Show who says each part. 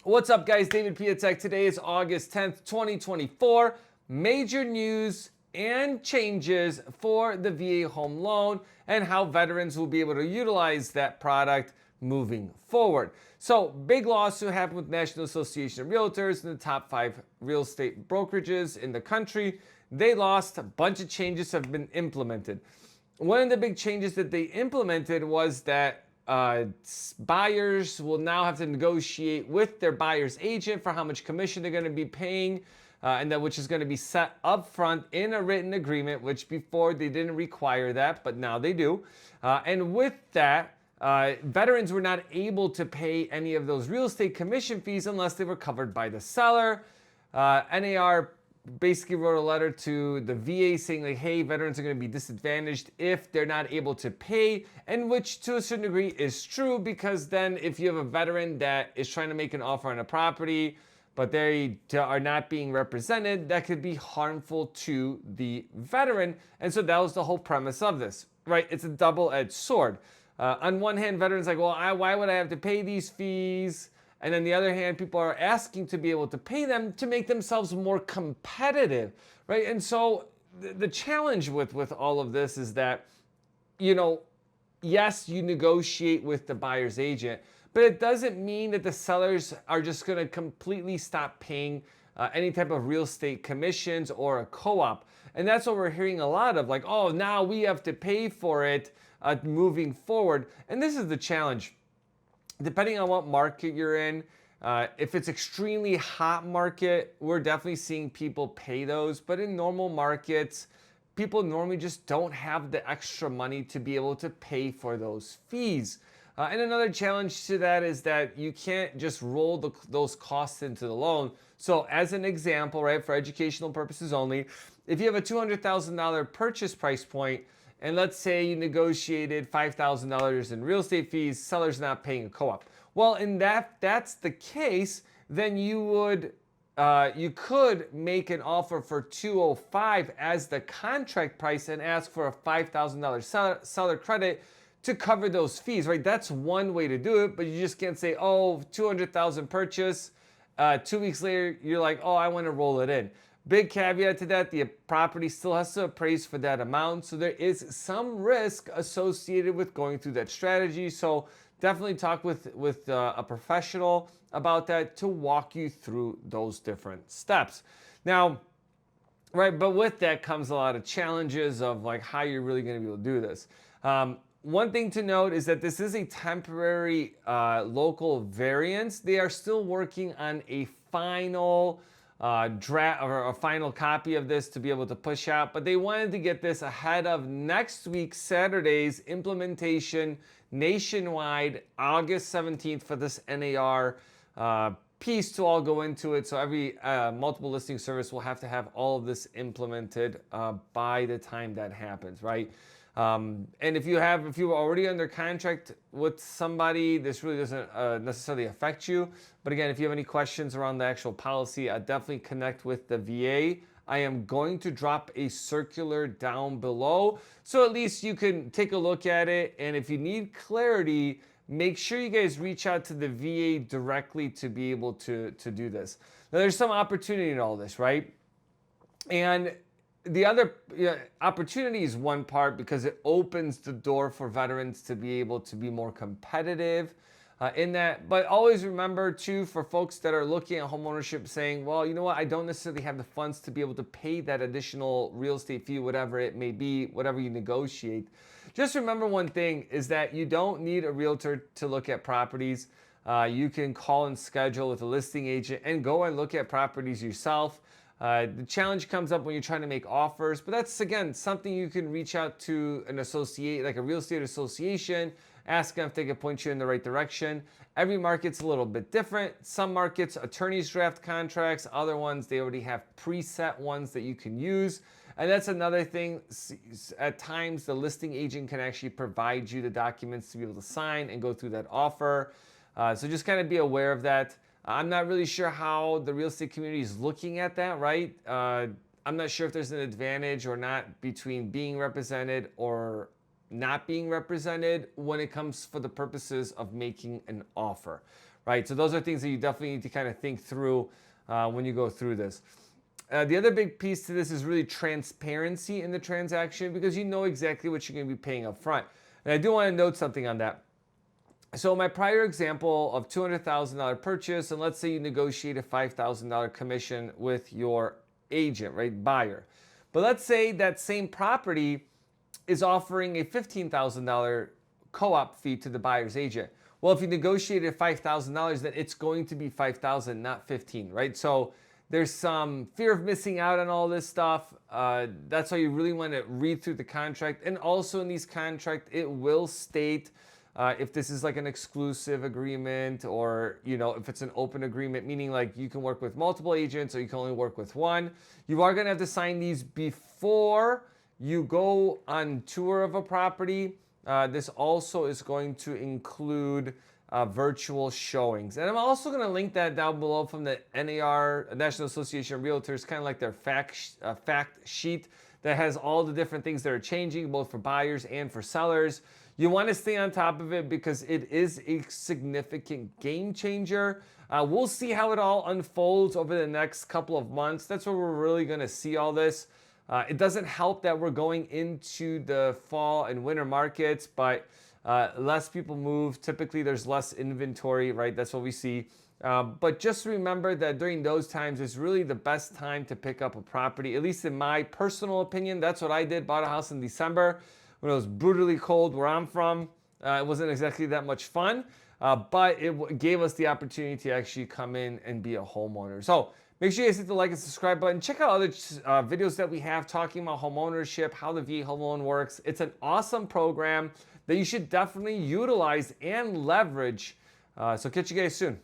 Speaker 1: What's up, guys? David Piatek. Today is August 10th, 2024. Major news and changes for the VA home loan and how veterans will be able to utilize that product moving forward. So, big lawsuit happened with National Association of Realtors and the top 5 real estate brokerages in the country. They lost. A bunch of changes have been implemented. One of the big changes that they implemented was that buyers will now have to negotiate with their buyer's agent for how much commission they're going to be paying, and that which is going to be set up front in a written agreement, which before they didn't require that, but now they do. And with that, veterans were not able to pay any of those real estate commission fees unless they were covered by the seller. NAR basically wrote a letter to the VA saying like, hey, veterans are going to be disadvantaged if they're not able to pay, and which to a certain degree is true, because then if you have a veteran that is trying to make an offer on a property, but they are not being represented, that could be harmful to the veteran. And so that was the whole premise of this, right? It's a double-edged sword. On one hand, veterans are like, well, why would I have to pay these fees? And on the other hand, people are asking to be able to pay them to make themselves more competitive, right? And so the challenge with all of this is that, yes, you negotiate with the buyer's agent, but it doesn't mean that the sellers are just going to completely stop paying any type of real estate commissions or a co-op. And that's what we're hearing a lot of, like, oh, now we have to pay for it moving forward. And this is the challenge. Depending on what market you're in, if it's extremely hot market, we're definitely seeing people pay those. But in normal markets, people normally just don't have the extra money to be able to pay for those fees. And another challenge to that is that you can't just roll those costs into the loan. So as an example, right, for educational purposes only, if you have a $200,000 purchase price point, and let's say you negotiated $5,000 in real estate fees, seller's not paying a co-op. Well, in that's the case, then you could make an offer for $205 as the contract price and ask for a $5,000 seller credit to cover those fees, right? That's one way to do it, but you just can't say, oh, $200,000 purchase. 2 weeks later, you're like, oh, I want to roll it in. Big caveat to that, the property still has to appraise for that amount. So there is some risk associated with going through that strategy. So definitely talk with a professional about that to walk you through those different steps. Now, right, but with that comes a lot of challenges of like how you're really going to be able to do this. One thing to note is that this is a temporary local variance. They are still working on a final draft or a final copy of this to be able to push out, but they wanted to get this ahead of next week, Saturday's implementation nationwide, August 17th, for this NAR piece to all go into it. So every multiple listing service will have to have all of this implemented by the time that happens, right? And if you were already under contract with somebody, this really doesn't necessarily affect you. But again, if you have any questions around the actual policy, definitely connect with the VA. I am going to drop a circular down below, so at least you can take a look at it. And if you need clarity, make sure you guys reach out to the VA directly to be able to do this. Now, there's some opportunity in all this, right? And the other opportunity is one part because it opens the door for veterans to be able to be more competitive in that. But always remember too, for folks that are looking at homeownership saying, well, you know what, I don't necessarily have the funds to be able to pay that additional real estate fee, whatever it may be, whatever you negotiate. Just remember one thing is that you don't need a realtor to look at properties. You can call and schedule with a listing agent and go and look at properties yourself. The challenge comes up when you're trying to make offers, but that's, again, something you can reach out to an associate, like a real estate association, ask them if they can point you in the right direction. Every market's a little bit different. Some markets, attorneys draft contracts. Other ones, they already have preset ones that you can use. And that's another thing. At times, the listing agent can actually provide you the documents to be able to sign and go through that offer. So just kind of be aware of that. I'm not really sure how the real estate community is looking at that, right? I'm not sure if there's an advantage or not between being represented or not being represented when it comes for the purposes of making an offer, right? So those are things that you definitely need to kind of think through when you go through this. The other big piece to this is really transparency in the transaction, because you know exactly what you're going to be paying up front. And I do want to note something on that. So my prior example of $200,000 purchase, and let's say you negotiate a $5,000 commission with your agent, right, buyer. But let's say that same property is offering a $15,000 co-op fee to the buyer's agent. Well, if you negotiated $5,000, then it's going to be $5,000, not $15,000, right? So there's some fear of missing out on all this stuff. That's why you really want to read through the contract. And also in these contracts, it will state if this is like an exclusive agreement, or if it's an open agreement, meaning like you can work with multiple agents or you can only work with one. You are going to have to sign these before you go on tour of a property. This also is going to include virtual showings. And I'm also going to link that down below from the NAR, National Association of Realtors, kind of like their fact sheet that has all the different things that are changing, both for buyers and for sellers. You want to stay on top of it because it is a significant game changer. We'll see how it all unfolds over the next couple of months. That's where we're really going to see all this. It doesn't help that we're going into the fall and winter markets, but less people move. Typically, there's less inventory, right? That's what we see. But just remember that during those times is really the best time to pick up a property, at least in my personal opinion. That's what I did. Bought a house in December when it was brutally cold where I'm from. It wasn't exactly that much fun, but it gave us the opportunity to actually come in and be a homeowner. So make sure you guys hit the like and subscribe button. Check out other videos that we have talking about homeownership, how the VA home loan works. It's an awesome program that you should definitely utilize and leverage. So catch you guys soon.